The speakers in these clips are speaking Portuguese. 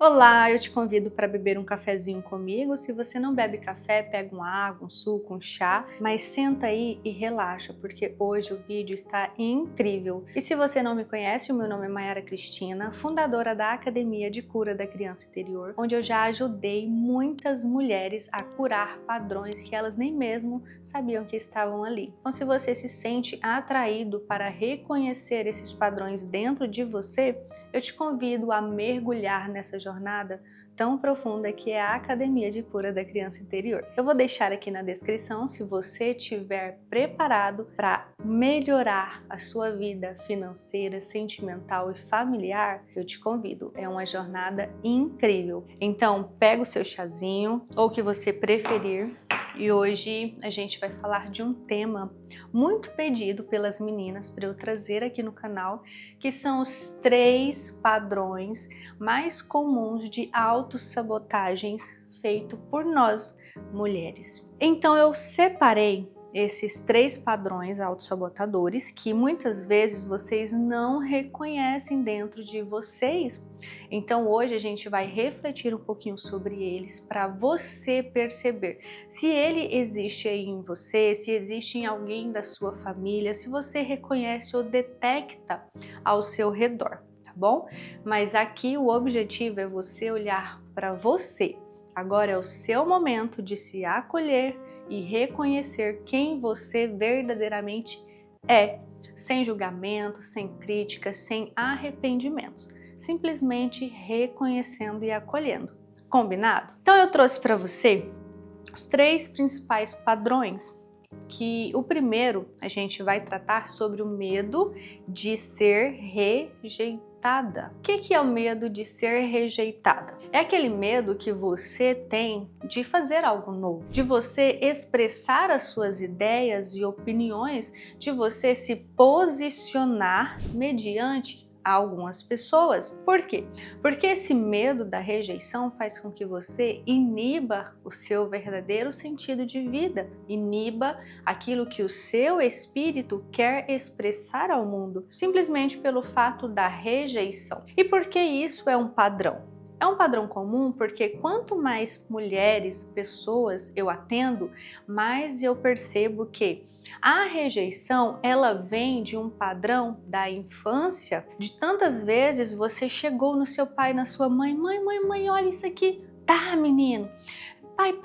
Olá, eu te convido para beber um cafezinho comigo. Se você não bebe café, pega uma água, um suco, um chá, mas senta aí e relaxa, porque hoje o vídeo está incrível. E se você não me conhece, o meu nome é Mayara Cristina, fundadora da Academia de Cura da Criança Interior, onde eu já ajudei muitas mulheres a curar padrões que elas nem mesmo sabiam que estavam ali. Então, se você se sente atraído para reconhecer esses padrões dentro de você, eu te convido a mergulhar nessa jornada tão profunda que é a Academia de Cura da Criança Interior. Eu vou deixar aqui na descrição se você estiver preparado para melhorar a sua vida financeira, sentimental e familiar, eu te convido. É uma jornada incrível. Então, pega o seu chazinho ou o que você preferir. E hoje a gente vai falar de um tema muito pedido pelas meninas para eu trazer aqui no canal, que são os 3 padrões mais comuns de autossabotagens feito por nós, mulheres. Então eu separei esses 3 padrões autossabotadores que muitas vezes vocês não reconhecem dentro de vocês. Então hoje a gente vai refletir um pouquinho sobre eles para você perceber se ele existe aí em você, se existe em alguém da sua família, se você reconhece ou detecta ao seu redor, tá bom? Mas aqui o objetivo é você olhar para você. Agora é o seu momento de se acolher e reconhecer quem você verdadeiramente é, sem julgamentos, sem críticas, sem arrependimentos, simplesmente reconhecendo e acolhendo. Combinado? Então eu trouxe para você os 3 principais padrões, que o primeiro a gente vai tratar sobre o medo de ser rejeitada. O que é o medo de ser rejeitada? É aquele medo que você tem de fazer algo novo, de você expressar as suas ideias e opiniões, de você se posicionar mediante algumas pessoas. Por quê? Porque esse medo da rejeição faz com que você iniba o seu verdadeiro sentido de vida, iniba aquilo que o seu espírito quer expressar ao mundo, simplesmente pelo fato da rejeição. E por que isso é um padrão? É um padrão comum porque quanto mais mulheres, pessoas eu atendo, mais eu percebo que a rejeição, ela vem de um padrão da infância, de tantas vezes você chegou no seu pai, na sua mãe, mãe, olha isso aqui, tá menino, pai,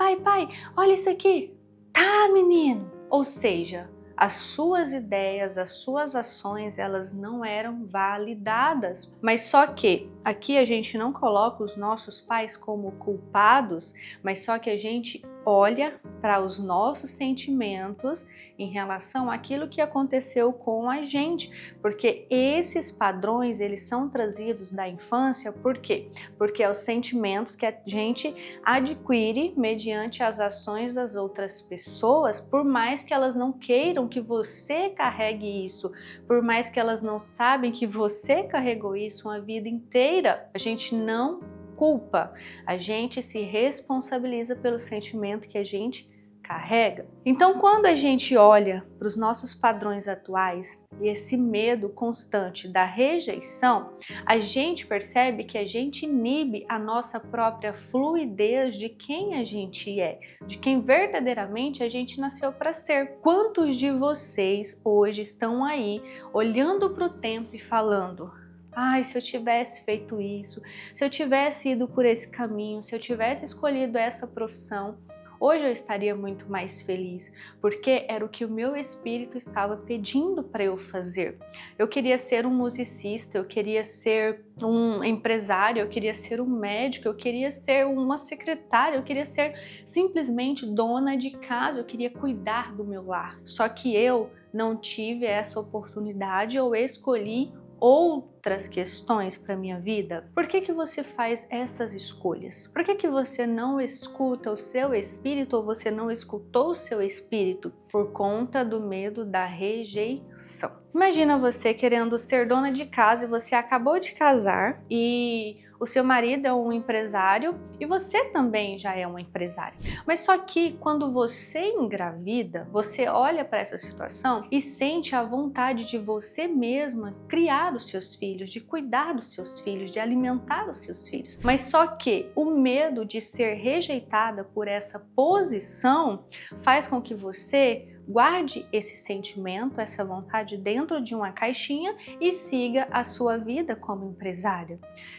olha isso aqui, tá menino. Ou seja, as suas ideias, as suas ações, elas não eram validadas. Mas só que aqui a gente não coloca os nossos pais como culpados, mas só que a gente olha para os nossos sentimentos em relação àquilo que aconteceu com a gente, porque esses padrões, eles são trazidos da infância. Por quê? Porque é os sentimentos que a gente adquire mediante as ações das outras pessoas, por mais que elas não queiram que você carregue isso, por mais que elas não sabem que você carregou isso uma vida inteira, a gente não culpa, a gente se responsabiliza pelo sentimento que a gente carrega. Então, quando a gente olha para os nossos padrões atuais e esse medo constante da rejeição, a gente percebe que a gente inibe a nossa própria fluidez de quem a gente é, de quem verdadeiramente a gente nasceu para ser. Quantos de vocês hoje estão aí olhando para o tempo e falando: ai, se eu tivesse feito isso, se eu tivesse ido por esse caminho, se eu tivesse escolhido essa profissão, hoje eu estaria muito mais feliz, porque era o que o meu espírito estava pedindo para eu fazer. Eu queria ser um musicista, eu queria ser um empresário, eu queria ser um médico, eu queria ser uma secretária, eu queria ser simplesmente dona de casa, eu queria cuidar do meu lar. Só que eu não tive essa oportunidade, eu escolhi outras questões para minha vida. Por que você faz essas escolhas? Por que você não escuta o seu espírito ou você não escutou o seu espírito? Por conta do medo da rejeição. Imagina você querendo ser dona de casa e você acabou de casar e o seu marido é um empresário e você também já é um empresário. Mas só que quando você engravida, você olha para essa situação e sente a vontade de você mesma criar os seus filhos. filhos, de cuidar dos seus filhos, de alimentar os seus filhos. Mas só que o medo de ser rejeitada por essa posição faz com que você guarde esse sentimento, essa vontade dentro de uma caixinha e siga a sua vida como empresária.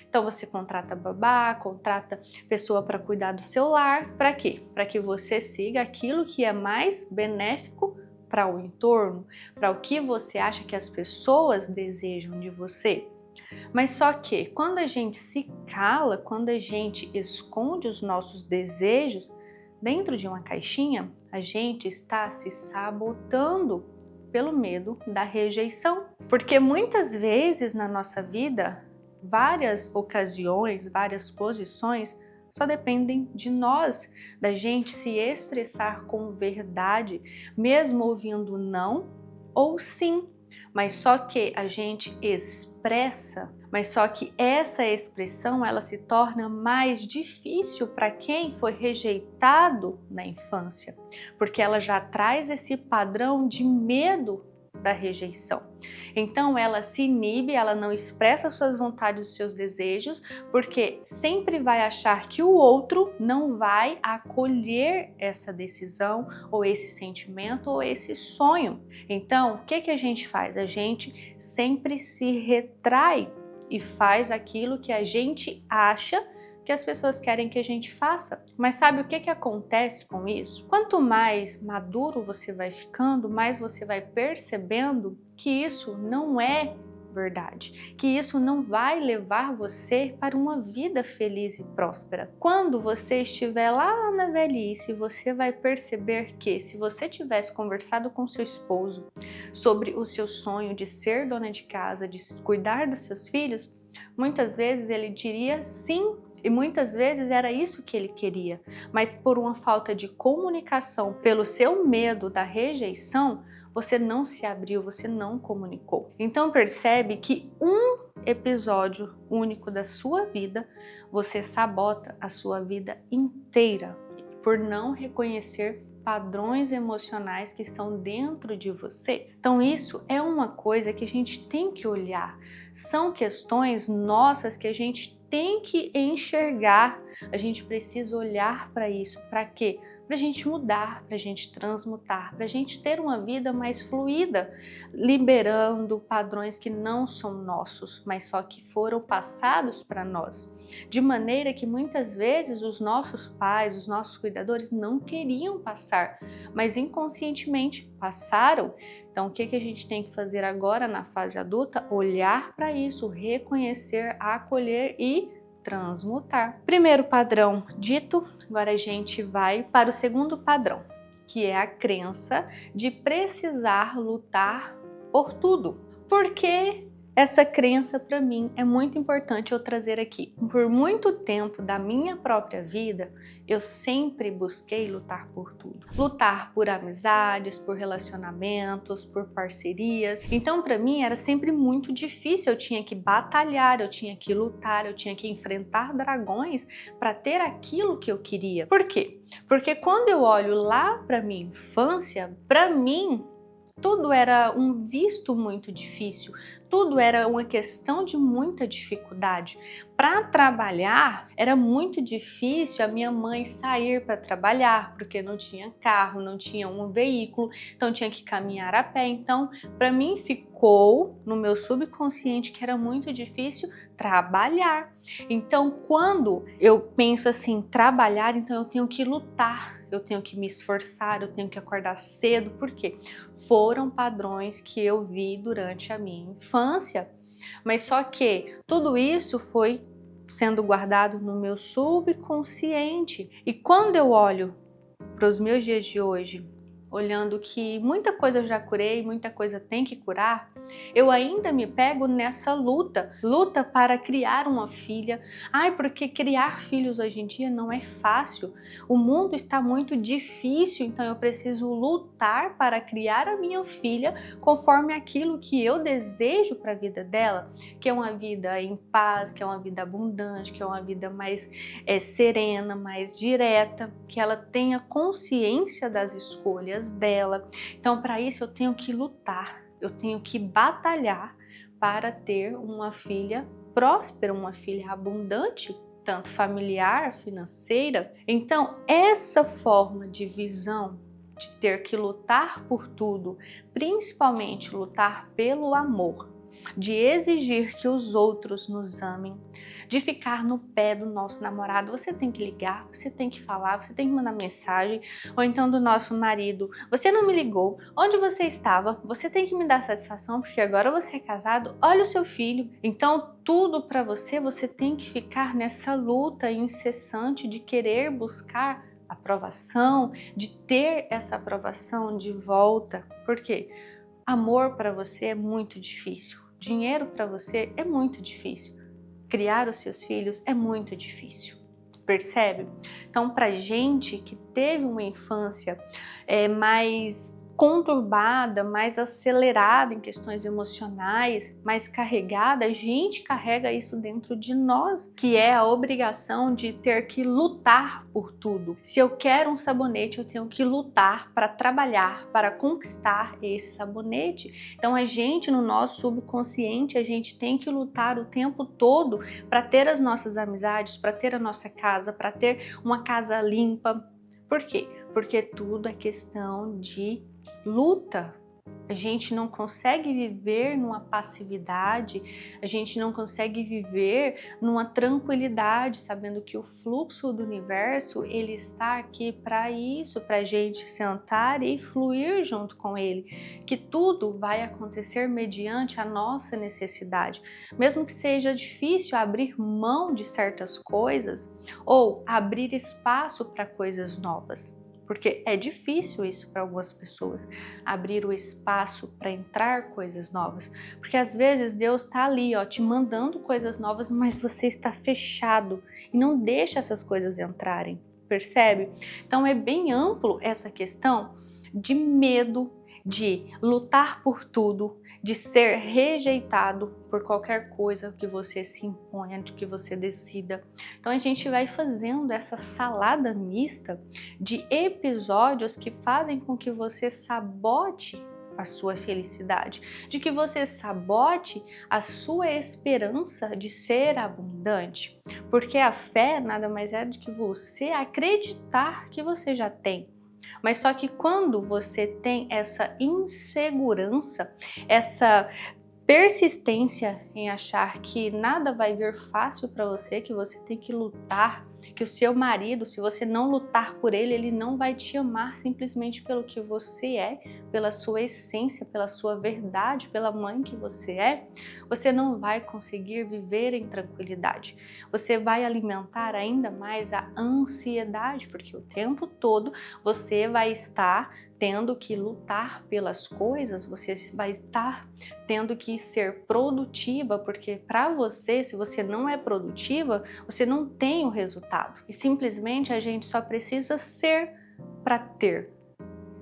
Então você contrata babá, contrata pessoa para cuidar do seu lar, para quê? Para que você siga aquilo que é mais benéfico para o entorno, para o que você acha que as pessoas desejam de você. Mas só que quando a gente se cala, quando a gente esconde os nossos desejos dentro de uma caixinha, a gente está se sabotando pelo medo da rejeição. Porque muitas vezes na nossa vida, várias ocasiões, várias posições só dependem de nós, da gente se expressar com verdade, mesmo ouvindo não ou sim. Mas só que a gente expressa, mas só que essa expressão ela se torna mais difícil para quem foi rejeitado na infância, porque ela já traz esse padrão de medo da rejeição. Então ela se inibe, ela não expressa suas vontades, os seus desejos, porque sempre vai achar que o outro não vai acolher essa decisão, ou esse sentimento, ou esse sonho. Então, o que a gente faz? A gente sempre se retrai e faz aquilo que a gente acha que as pessoas querem que a gente faça. Mas sabe o que acontece com isso? Quanto mais maduro você vai ficando, mais você vai percebendo que isso não é verdade, que isso não vai levar você para uma vida feliz e próspera. Quando você estiver lá na velhice, você vai perceber que se você tivesse conversado com seu esposo sobre o seu sonho de ser dona de casa, de cuidar dos seus filhos, muitas vezes ele diria sim. E muitas vezes era isso que ele queria, mas por uma falta de comunicação, pelo seu medo da rejeição, você não se abriu, você não comunicou. Então percebe que um episódio único da sua vida, você sabota a sua vida inteira por não reconhecer padrões emocionais que estão dentro de você. Então isso é uma coisa que a gente tem que olhar. São questões nossas que a gente tem que enxergar. A gente precisa olhar para isso. Para quê? Para a gente mudar, para a gente transmutar, para a gente ter uma vida mais fluida, liberando padrões que não são nossos, mas só que foram passados para nós. De maneira que muitas vezes os nossos pais, os nossos cuidadores não queriam passar, mas inconscientemente passaram. Então, o que a gente tem que fazer agora na fase adulta? Olhar para isso, reconhecer, acolher e transmutar. Primeiro padrão dito, agora a gente vai para o segundo padrão, que é a crença de precisar lutar por tudo. Por que essa crença para mim é muito importante eu trazer aqui? Por muito tempo da minha própria vida, eu sempre busquei lutar por tudo. Lutar por amizades, por relacionamentos, por parcerias. Então, para mim, era sempre muito difícil. Eu tinha que batalhar, eu tinha que lutar, eu tinha que enfrentar dragões para ter aquilo que eu queria. Por quê? Porque quando eu olho lá para minha infância, para mim, tudo era um visto muito difícil, tudo era uma questão de muita dificuldade. Para trabalhar, era muito difícil a minha mãe sair para trabalhar, porque não tinha carro, não tinha um veículo, então tinha que caminhar a pé. Então, para mim ficou no meu subconsciente que era muito difícil trabalhar. Então, quando eu penso assim, trabalhar, então eu tenho que lutar, eu tenho que me esforçar, eu tenho que acordar cedo, por quê? Foram padrões que eu vi durante a minha infância, mas só que tudo isso foi sendo guardado no meu subconsciente. E quando eu olho para os meus dias de hoje, olhando que muita coisa eu já curei, muita coisa tem que curar, eu ainda me pego nessa luta para criar uma filha. Ai, porque criar filhos hoje em dia não é fácil, o mundo está muito difícil, então eu preciso lutar para criar a minha filha conforme aquilo que eu desejo para a vida dela, que é uma vida em paz, que é uma vida abundante, que é uma vida mais serena, mais direta, que ela tenha consciência das escolhas dela. Então, para isso eu tenho que lutar, eu tenho que batalhar para ter uma filha próspera, uma filha abundante, tanto familiar, financeira. Então, essa forma de visão de ter que lutar por tudo, principalmente lutar pelo amor, de exigir que os outros nos amem, de ficar no pé do nosso namorado, você tem que ligar, você tem que falar, você tem que mandar mensagem, ou então do nosso marido, você não me ligou, onde você estava? Você tem que me dar satisfação porque agora você é casado, olha o seu filho. Então tudo para você, você tem que ficar nessa luta incessante de querer buscar aprovação, de ter essa aprovação de volta. Por quê? Amor para você é muito difícil. Dinheiro para você é muito difícil. Criar os seus filhos é muito difícil. Percebe? Então, para gente que teve uma infância mais conturbada, mais acelerada em questões emocionais, mais carregada, a gente carrega isso dentro de nós, que é a obrigação de ter que lutar por tudo. Se eu quero um sabonete, eu tenho que lutar para trabalhar, para conquistar esse sabonete. Então, a gente, no nosso subconsciente, a gente tem que lutar o tempo todo para ter as nossas amizades, para ter a nossa casa, para ter uma casa limpa. Por quê? Porque tudo é questão de luta. A gente não consegue viver numa passividade, a gente não consegue viver numa tranquilidade, sabendo que o fluxo do universo, ele está aqui para isso, para a gente sentar e fluir junto com ele, que tudo vai acontecer mediante a nossa necessidade. Mesmo que seja difícil abrir mão de certas coisas ou abrir espaço para coisas novas. Porque é difícil isso para algumas pessoas, abrir o espaço para entrar coisas novas. Porque às vezes Deus está ali, ó, te mandando coisas novas, mas você está fechado e não deixa essas coisas entrarem, percebe? Então é bem amplo essa questão de medo, de lutar por tudo, de ser rejeitado por qualquer coisa que você se imponha, de que você decida. Então a gente vai fazendo essa salada mista de episódios que fazem com que você sabote a sua felicidade, de que você sabote a sua esperança de ser abundante, porque a fé nada mais é do que você acreditar que você já tem. Mas só que quando você tem essa insegurança, essa persistência em achar que nada vai vir fácil para você, que você tem que lutar, que o seu marido, se você não lutar por ele, ele não vai te amar simplesmente pelo que você é, pela sua essência, pela sua verdade, pela mãe que você é, você não vai conseguir viver em tranquilidade. Você vai alimentar ainda mais a ansiedade, porque o tempo todo você vai estar tendo que lutar pelas coisas, você vai estar tendo que ser produtiva, porque para você, se você não é produtiva, você não tem o resultado. E simplesmente a gente só precisa ser para ter.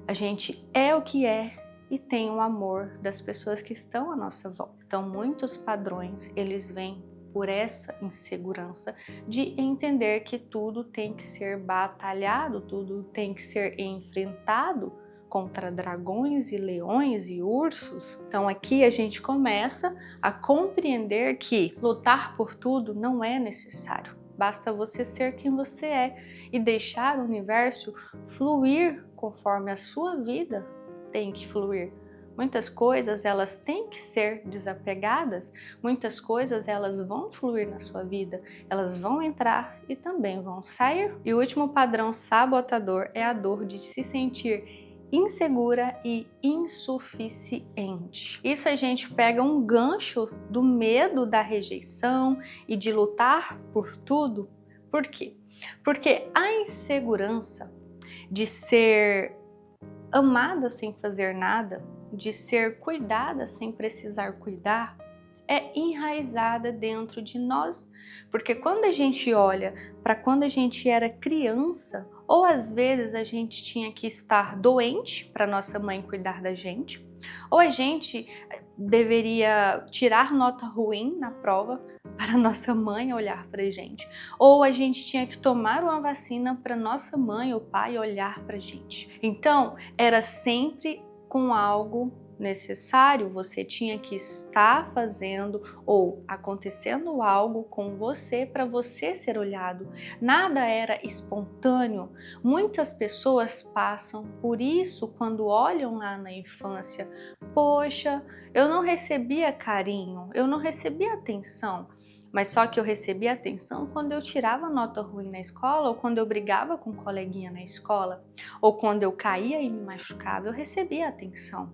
A gente é o que é e tem o amor das pessoas que estão à nossa volta. Então, muitos padrões, eles vêm por essa insegurança de entender que tudo tem que ser batalhado, tudo tem que ser enfrentado contra dragões e leões e ursos. Então aqui a gente começa a compreender que lutar por tudo não é necessário. Basta você ser quem você é e deixar o universo fluir conforme a sua vida tem que fluir. Muitas coisas elas têm que ser desapegadas, muitas coisas elas vão fluir na sua vida, elas vão entrar e também vão sair. E o último padrão sabotador é a dor de se sentir insegura e insuficiente. Isso a gente pega um gancho do medo da rejeição e de lutar por tudo. Por quê? Porque a insegurança de ser amada sem fazer nada, de ser cuidada sem precisar cuidar, é enraizada dentro de nós. Porque quando a gente olha para quando a gente era criança, ou às vezes a gente tinha que estar doente para nossa mãe cuidar da gente, ou a gente deveria tirar nota ruim na prova para nossa mãe olhar para a gente, ou a gente tinha que tomar uma vacina para nossa mãe ou pai olhar para a gente. Então, era sempre com algo necessário, você tinha que estar fazendo ou acontecendo algo com você para você ser olhado. Nada era espontâneo. Muitas pessoas passam por isso quando olham lá na infância. Poxa, eu não recebia carinho, eu não recebia atenção. Mas só que eu recebia atenção quando eu tirava nota ruim na escola, ou quando eu brigava com um coleguinha na escola, ou quando eu caía e me machucava, eu recebia atenção.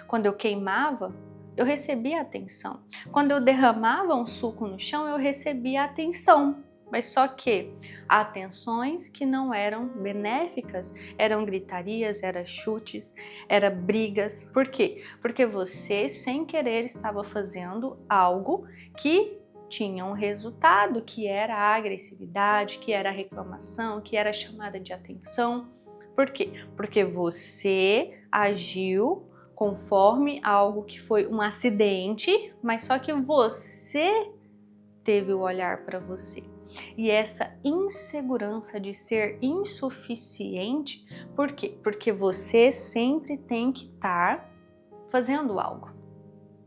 Quando eu queimava, eu recebia atenção. Quando eu derramava um suco no chão, eu recebia atenção. Mas só que atenções que não eram benéficas, eram gritarias, eram chutes, eram brigas. Por quê? Porque você, sem querer, estava fazendo algo que tinha um resultado, que era a agressividade, que era a reclamação, que era a chamada de atenção. Por quê? Porque você agiu conforme algo que foi um acidente, mas só que você teve o olhar para você. E essa insegurança de ser insuficiente, por quê? Porque você sempre tem que estar fazendo algo,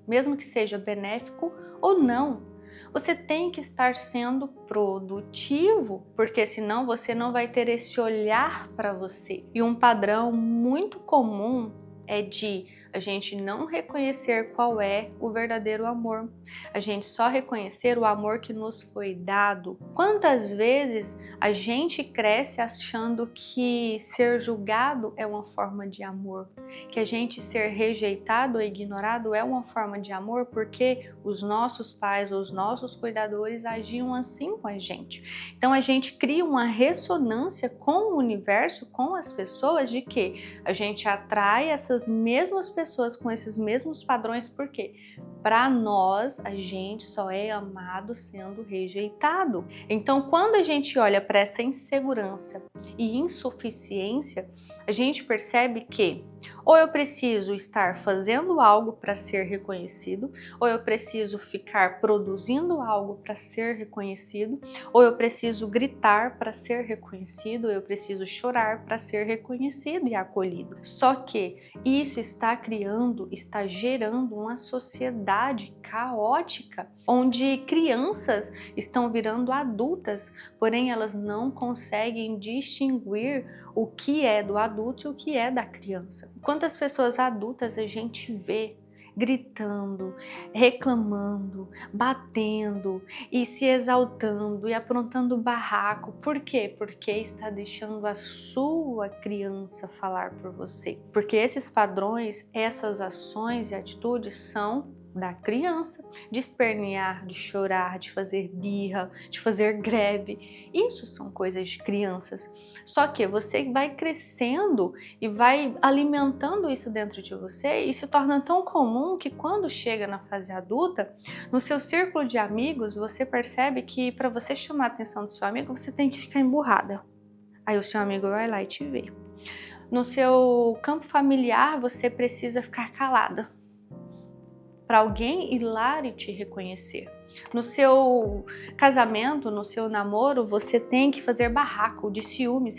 mesmo que seja benéfico ou não. Você tem que estar sendo produtivo, porque senão você não vai ter esse olhar para você. E um padrão muito comum é de a gente não reconhecer qual é o verdadeiro amor. A gente só reconhecer o amor que nos foi dado. Quantas vezes a gente cresce achando que ser julgado é uma forma de amor, que a gente ser rejeitado ou ignorado é uma forma de amor porque os nossos pais ou os nossos cuidadores agiam assim com a gente. Então a gente cria uma ressonância com o universo, com as pessoas, de que a gente atrai essas mesmas pessoas com esses mesmos padrões. Por quê? Para nós, a gente só é amado sendo rejeitado. Então, quando a gente olha para essa insegurança e insuficiência, a gente percebe que ou eu preciso estar fazendo algo para ser reconhecido, ou eu preciso ficar produzindo algo para ser reconhecido, ou eu preciso gritar para ser reconhecido, ou eu preciso chorar para ser reconhecido e acolhido. Só que isso está gerando uma sociedade caótica, onde crianças estão virando adultas, porém elas não conseguem distinguir o que é do adulto e o que é da criança. Quantas pessoas adultas a gente vê gritando, reclamando, batendo e se exaltando e aprontando barraco. Por quê? Porque está deixando a sua criança falar por você. Porque esses padrões, essas ações e atitudes são da criança, de espernear, de chorar, de fazer birra, de fazer greve. Isso são coisas de crianças. Só que você vai crescendo e vai alimentando isso dentro de você e se torna tão comum que quando chega na fase adulta, no seu círculo de amigos, você percebe que para você chamar a atenção do seu amigo, você tem que ficar emburrada. Aí o seu amigo vai lá e te vê. No seu campo familiar, você precisa ficar calada para alguém ir lá e te reconhecer. No seu casamento, no seu namoro, você tem que fazer barraco de ciúmes.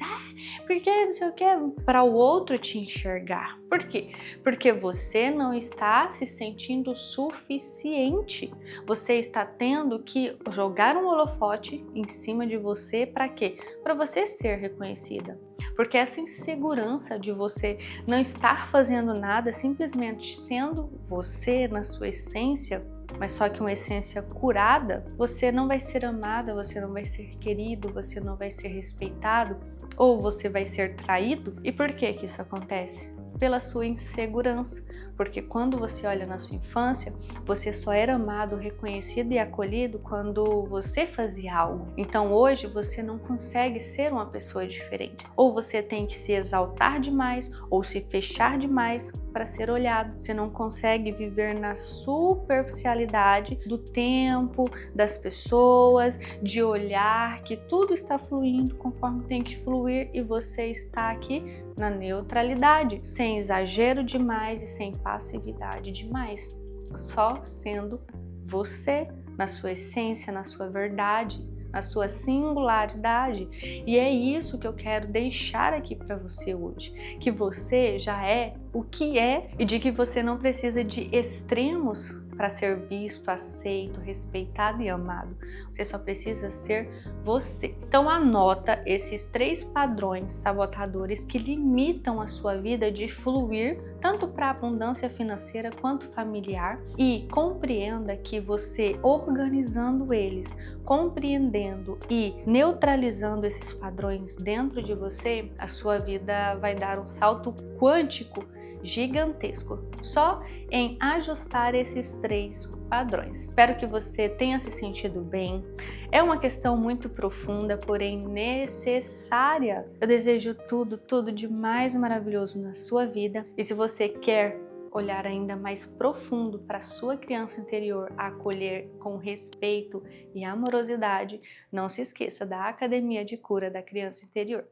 Porque não sei o que, para o outro te enxergar. Por quê? Porque você não está se sentindo suficiente. Você está tendo que jogar um holofote em cima de você para quê? Para você ser reconhecida. Porque essa insegurança de você não estar fazendo nada, simplesmente sendo você na sua essência, mas só que uma essência curada, você não vai ser amada, você não vai ser querido, você não vai ser respeitado, ou você vai ser traído. E por que que isso acontece? Pela sua insegurança. Porque quando você olha na sua infância, você só era amado, reconhecido e acolhido quando você fazia algo. Então hoje você não consegue ser uma pessoa diferente. Ou você tem que se exaltar demais ou se fechar demais para ser olhado. Você não consegue viver na superficialidade do tempo, das pessoas, de olhar que tudo está fluindo conforme tem que fluir e você está aqui na neutralidade, sem exagero demais e sem passividade demais, só sendo você, na sua essência, na sua verdade, a sua singularidade. E é isso que eu quero deixar aqui para você hoje, que você já é o que é e de que você não precisa de extremos para ser visto, aceito, respeitado e amado. Você só precisa ser você. Então anota esses 3 padrões sabotadores que limitam a sua vida de fluir tanto para a abundância financeira quanto familiar, e compreenda que você organizando eles, compreendendo e neutralizando esses padrões dentro de você, a sua vida vai dar um salto quântico gigantesco, só em ajustar esses 3 padrões. Espero que você tenha se sentido bem. É uma questão muito profunda, porém necessária. Eu desejo tudo de mais maravilhoso na sua vida. E se você quer olhar ainda mais profundo para a sua criança interior, acolher com respeito e amorosidade, não se esqueça da Academia de Cura da Criança Interior.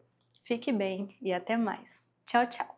Fique bem e até mais. Tchau, tchau!